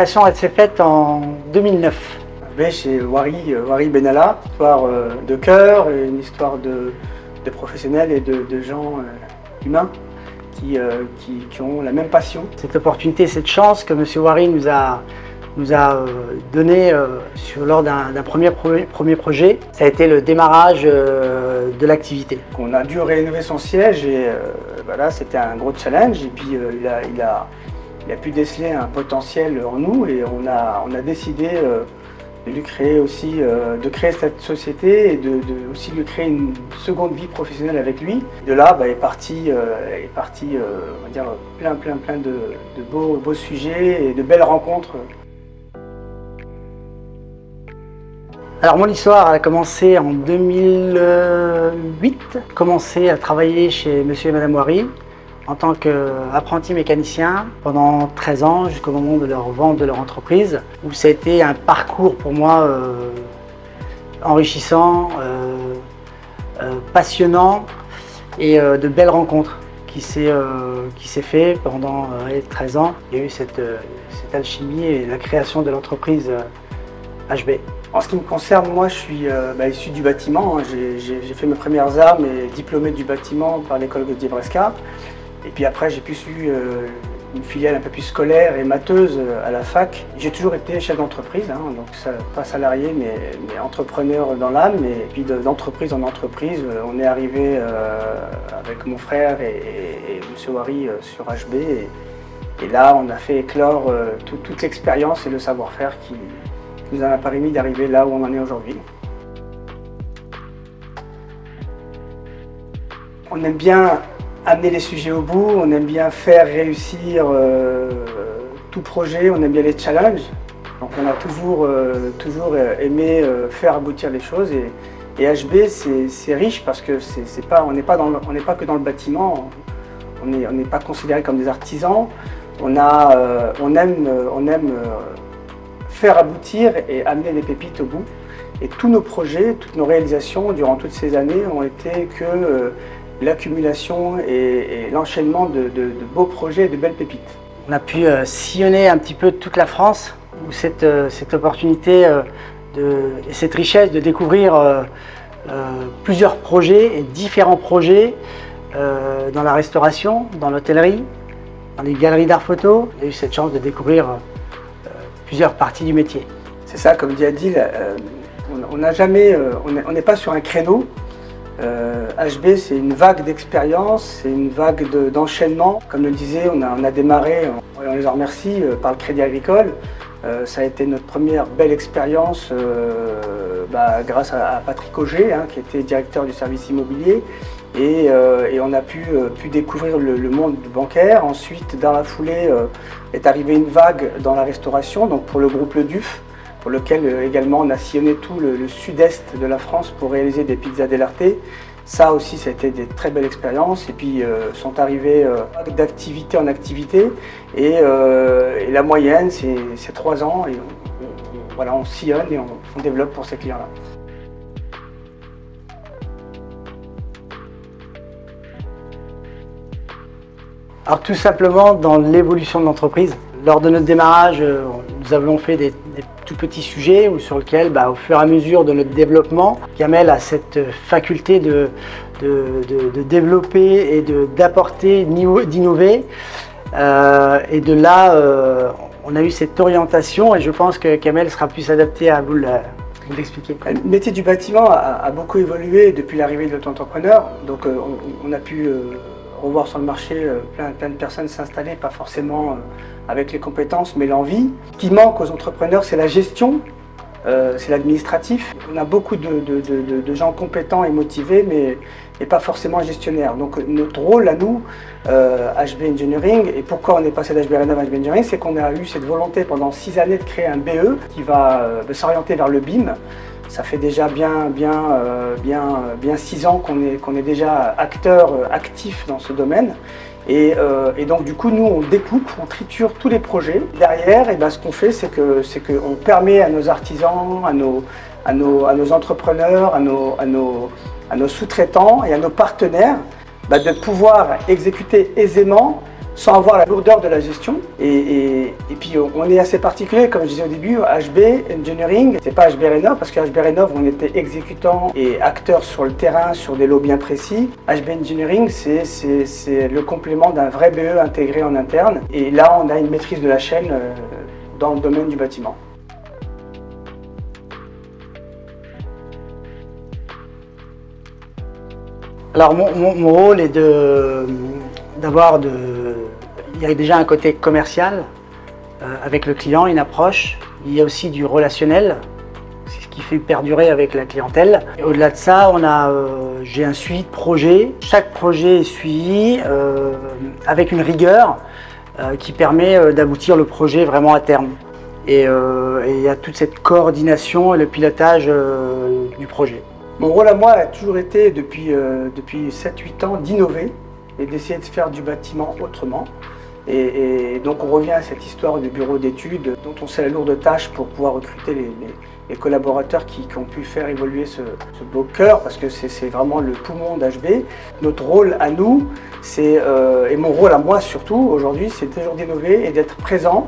création elle s'est faite en 2009. Chez Wari Benalla, une histoire de cœur, une histoire de professionnels et de gens humains qui ont la même passion. Cette opportunité, cette chance que M. Wari nous a donné lors d'un premier projet, ça a été le démarrage de l'activité. On a dû rénover son siège et voilà, c'était un gros challenge. Et puis il a pu déceler un potentiel en nous et on a décidé de lui créer aussi, de créer cette société et aussi lui créer une seconde vie professionnelle avec lui. De là est parti on va dire, plein de beaux sujets et de belles rencontres. Alors mon histoire a commencé en 2008. J'ai commencé à travailler chez Monsieur et Madame Wari en tant qu'apprenti mécanicien pendant 13 ans jusqu'au moment de leur vente de leur entreprise, où ça a été un parcours pour moi enrichissant, passionnant et de belles rencontres qui s'est fait pendant 13 ans. Il y a eu cette alchimie et la création de l'entreprise HB. En ce qui me concerne, moi je suis issu du bâtiment. J'ai fait mes premières armes et diplômé du bâtiment par l'école Gauthier-Bresca. Et puis après j'ai pu suivre une filiale un peu plus scolaire et matheuse à la fac. J'ai toujours été chef d'entreprise, donc pas salarié mais entrepreneur dans l'âme. Et puis d'entreprise en entreprise, on est arrivé avec mon frère et M. Wari sur HB. Et là on a fait éclore toute l'expérience et le savoir-faire qui nous a permis d'arriver là où on en est aujourd'hui. On aime bien amener les sujets au bout, on aime bien faire réussir tout projet, on aime bien les challenges. Donc on a toujours aimé faire aboutir les choses et HB c'est riche parce que on n'est pas que dans le bâtiment, on n'est pas considéré comme des artisans, on aime faire aboutir et amener des pépites au bout. Et tous nos projets, toutes nos réalisations durant toutes ces années ont été que l'accumulation et l'enchaînement de beaux projets et de belles pépites. On a pu sillonner un petit peu toute la France, où cette opportunité et cette richesse de découvrir plusieurs projets et différents projets dans la restauration, dans l'hôtellerie, dans les galeries d'art photo. On a eu cette chance de découvrir plusieurs parties du métier. C'est ça, comme dit Adil, on n'est pas sur un créneau. HB c'est une vague d'expérience, c'est une vague d'enchaînement. Comme le disait, on a démarré, on les en remercie, par le Crédit Agricole. Ça a été notre première belle expérience grâce à Patrick Auger, qui était directeur du service immobilier. Et on a pu découvrir le monde bancaire. Ensuite, dans la foulée, est arrivée une vague dans la restauration, donc pour le groupe Le Duf, pour lequel également on a sillonné tout le sud-est de la France pour réaliser des pizzas dell'arte. Ça aussi, ça a été des très belles expériences. Et puis sont arrivés d'activité en activité. Et la moyenne, c'est 3 ans. Et on sillonne et on développe pour ces clients-là. Alors tout simplement dans l'évolution de l'entreprise. Lors de notre démarrage, nous avons fait des tout petits sujets sur lesquels, au fur et à mesure de notre développement, Kamel a cette faculté de développer et d'apporter, d'innover. Et de là, on a eu cette orientation et je pense que Kamel sera plus adapté à vous l'expliquer. Le métier du bâtiment a beaucoup évolué depuis l'arrivée de l'auto-entrepreneur. Donc on a pu revoir sur le marché plein de personnes s'installer, pas forcément avec les compétences, mais l'envie. Ce qui manque aux entrepreneurs, c'est la gestion, c'est l'administratif. On a beaucoup de gens compétents et motivés, mais pas forcément gestionnaires. Donc notre rôle à nous, HB Engineering, et pourquoi on est passé d'HB Rénov à HB Engineering, c'est qu'on a eu cette volonté pendant 6 années de créer un BE qui va s'orienter vers le BIM. Ça fait déjà bien 6 ans qu'on est déjà acteur actif dans ce domaine. Et donc du coup, nous, on découpe, on triture tous les projets. Derrière, ce qu'on fait, c'est qu'on permet à nos artisans, à nos entrepreneurs, à nos sous-traitants et à nos partenaires de pouvoir exécuter aisément sans avoir la lourdeur de la gestion. Et puis on est assez particulier, comme je disais au début, HB Engineering, c'est pas HB Rénov, parce que HB Rénov, on était exécutant et acteur sur le terrain, sur des lots bien précis. HB Engineering, c'est le complément d'un vrai BE intégré en interne. Et là, on a une maîtrise de la chaîne dans le domaine du bâtiment. Alors mon rôle est il y a déjà un côté commercial avec le client, une approche. Il y a aussi du relationnel, c'est ce qui fait perdurer avec la clientèle. Au-delà de ça, j'ai un suivi de projet. Chaque projet est suivi avec une rigueur qui permet d'aboutir le projet vraiment à terme. Et il y a toute cette coordination et le pilotage du projet. Mon rôle à moi a toujours été, depuis 7-8 ans, d'innover et d'essayer de faire du bâtiment autrement. Et donc on revient à cette histoire du bureau d'études dont on sait la lourde tâche pour pouvoir recruter les collaborateurs qui ont pu faire évoluer ce beau cœur, parce que c'est vraiment le poumon d'HB. Notre rôle à nous, et mon rôle à moi surtout aujourd'hui, c'est toujours d'innover et d'être présent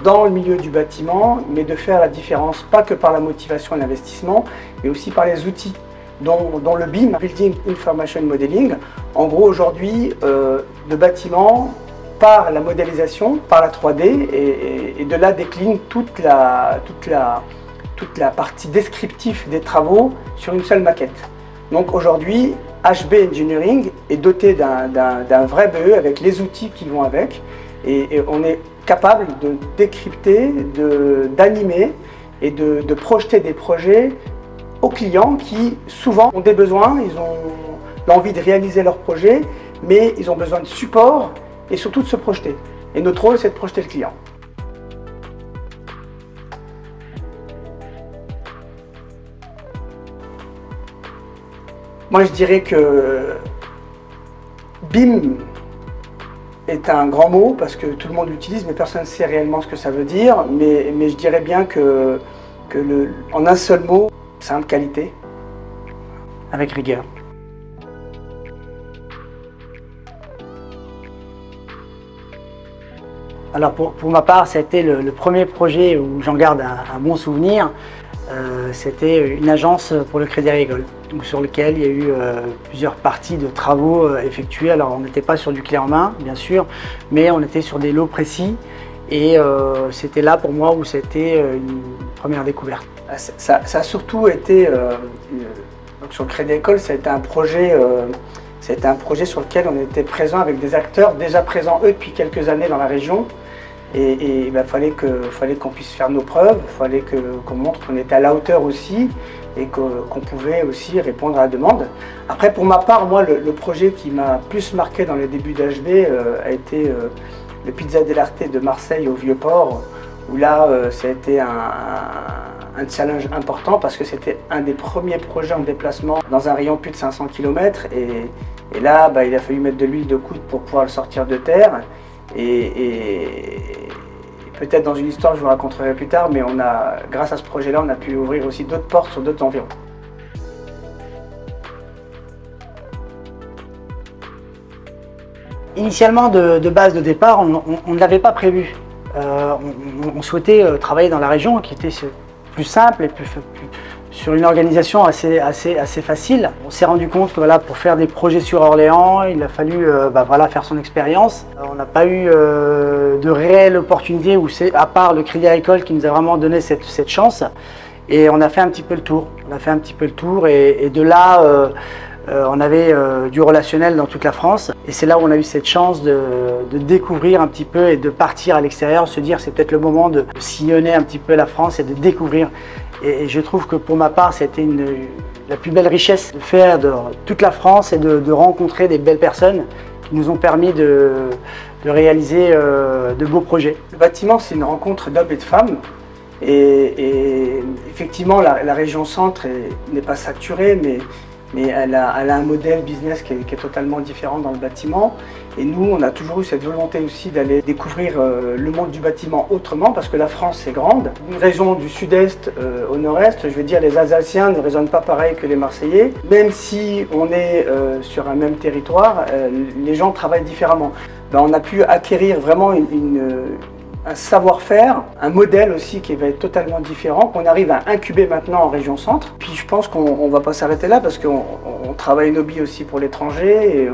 dans le milieu du bâtiment, mais de faire la différence, pas que par la motivation et l'investissement, mais aussi par les outils, dont le BIM, Building Information Modeling. En gros, aujourd'hui, le bâtiment, par la modélisation, par la 3D, et de là décline toute la partie descriptive des travaux sur une seule maquette. Donc aujourd'hui, HB Engineering est doté d'un vrai BE avec les outils qui vont avec, et on est capable de décrypter, d'animer et de projeter des projets aux clients qui souvent ont des besoins, ils ont l'envie de réaliser leur projet, mais ils ont besoin de support et surtout de se projeter. Et notre rôle, c'est de projeter le client. Moi, je dirais que BIM est un grand mot parce que tout le monde l'utilise, mais personne ne sait réellement ce que ça veut dire. Mais je dirais bien en un seul mot, simple qualité. Avec rigueur. Alors pour ma part, c'était le premier projet où j'en garde un bon souvenir. C'était une agence pour le Crédit Agricole, sur lequel il y a eu plusieurs parties de travaux effectués. Alors on n'était pas sur du clé en main, bien sûr, mais on était sur des lots précis. Et c'était là pour moi où c'était une première découverte. Ça a surtout été, donc sur le Crédit Agricole, ça a été un projet sur lequel on était présent avec des acteurs déjà présents eux depuis quelques années dans la région. Et il fallait qu'on puisse faire nos preuves, il fallait qu'on montre qu'on était à la hauteur aussi et qu'on pouvait aussi répondre à la demande. Après, pour ma part, moi, le projet qui m'a plus marqué dans les débuts d'HB a été le Pizza dell'Arte de Marseille au Vieux-Port, où là, ça a été un challenge important parce que c'était un des premiers projets en déplacement dans un rayon de plus de 500 km. Et là, il a fallu mettre de l'huile de coude pour pouvoir le sortir de terre. Et peut-être dans une histoire que je vous raconterai plus tard, mais grâce à ce projet-là, on a pu ouvrir aussi d'autres portes sur d'autres environs. Initialement, de base de départ, on ne l'avait pas prévu. On souhaitait travailler dans la région qui était plus simple et sur une organisation assez facile. On s'est rendu compte que pour faire des projets sur Orléans, il a fallu faire son expérience. On n'a pas eu de réelle opportunité, à part le Crédit Agricole qui nous a vraiment donné cette chance. Et on a fait un petit peu le tour. Et de là, on avait du relationnel dans toute la France. Et c'est là où on a eu cette chance de découvrir un petit peu et de partir à l'extérieur, se dire c'est peut-être le moment de sillonner un petit peu la France et de découvrir. Et je trouve que pour ma part, c'était la plus belle richesse de faire de toute la France et de rencontrer des belles personnes qui nous ont permis de réaliser de beaux projets. Le bâtiment, c'est une rencontre d'hommes et de femmes. Et effectivement, la région centre n'est pas saturée, mais elle a un modèle business qui est totalement différent dans le bâtiment. Et nous, on a toujours eu cette volonté aussi d'aller découvrir le monde du bâtiment autrement, parce que la France est grande. Une région du sud-est au nord-est, je veux dire, les Alsaciens ne raisonnent pas pareil que les Marseillais. Même si on est sur un même territoire, les gens travaillent différemment. Ben, on a pu acquérir vraiment un savoir-faire, un modèle aussi qui va être totalement différent, qu'on arrive à incuber maintenant en région centre. Puis je pense qu'on ne va pas s'arrêter là, parce qu'on travaille nos billes aussi pour l'étranger, et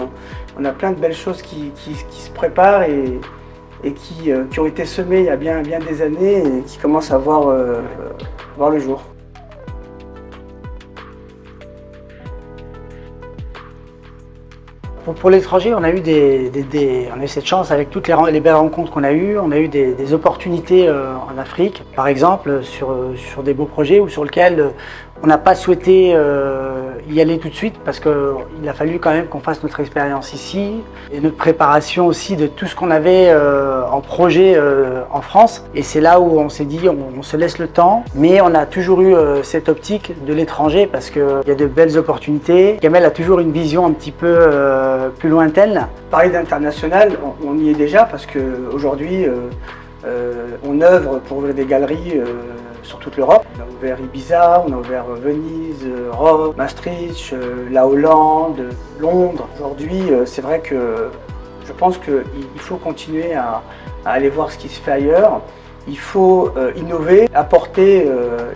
on a plein de belles choses qui se préparent et qui ont été semées il y a bien des années et qui commencent à voir le jour. Pour l'étranger, on a eu cette chance avec toutes les belles rencontres qu'on a eues. On a eu des opportunités en Afrique, par exemple, sur des beaux projets ou sur lesquels on n'a pas souhaité y aller tout de suite parce qu'il a fallu quand même qu'on fasse notre expérience ici et notre préparation aussi de tout ce qu'on avait en projet en France. Et c'est là où on s'est dit on se laisse le temps, mais on a toujours eu cette optique de l'étranger parce qu'il y a de belles opportunités. Kamel a toujours une vision un petit peu plus lointaine. Parler d'international, on y est déjà parce qu'aujourd'hui on œuvre pour ouvrir des galeries sur toute l'Europe. On a ouvert Ibiza, on a ouvert Venise, Rome, Maastricht, la Hollande, Londres. Aujourd'hui, c'est vrai que je pense qu'il faut continuer à aller voir ce qui se fait ailleurs. Il faut innover, apporter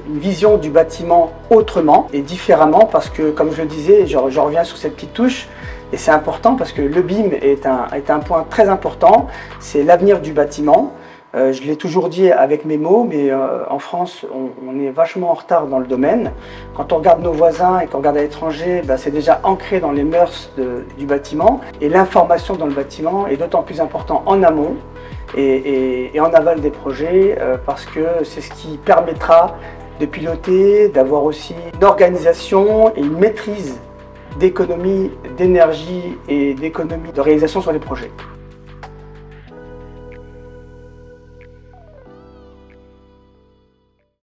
une vision du bâtiment autrement et différemment parce que, comme je le disais, je reviens sur cette petite touche, et c'est important parce que le BIM est un point très important, c'est l'avenir du bâtiment. Je l'ai toujours dit avec mes mots, mais en France, on est vachement en retard dans le domaine. Quand on regarde nos voisins et qu'on regarde à l'étranger, c'est déjà ancré dans les mœurs du bâtiment. Et l'information dans le bâtiment est d'autant plus important en amont et en aval des projets, parce que c'est ce qui permettra de piloter, d'avoir aussi une organisation et une maîtrise d'économie d'énergie et d'économie de réalisation sur les projets.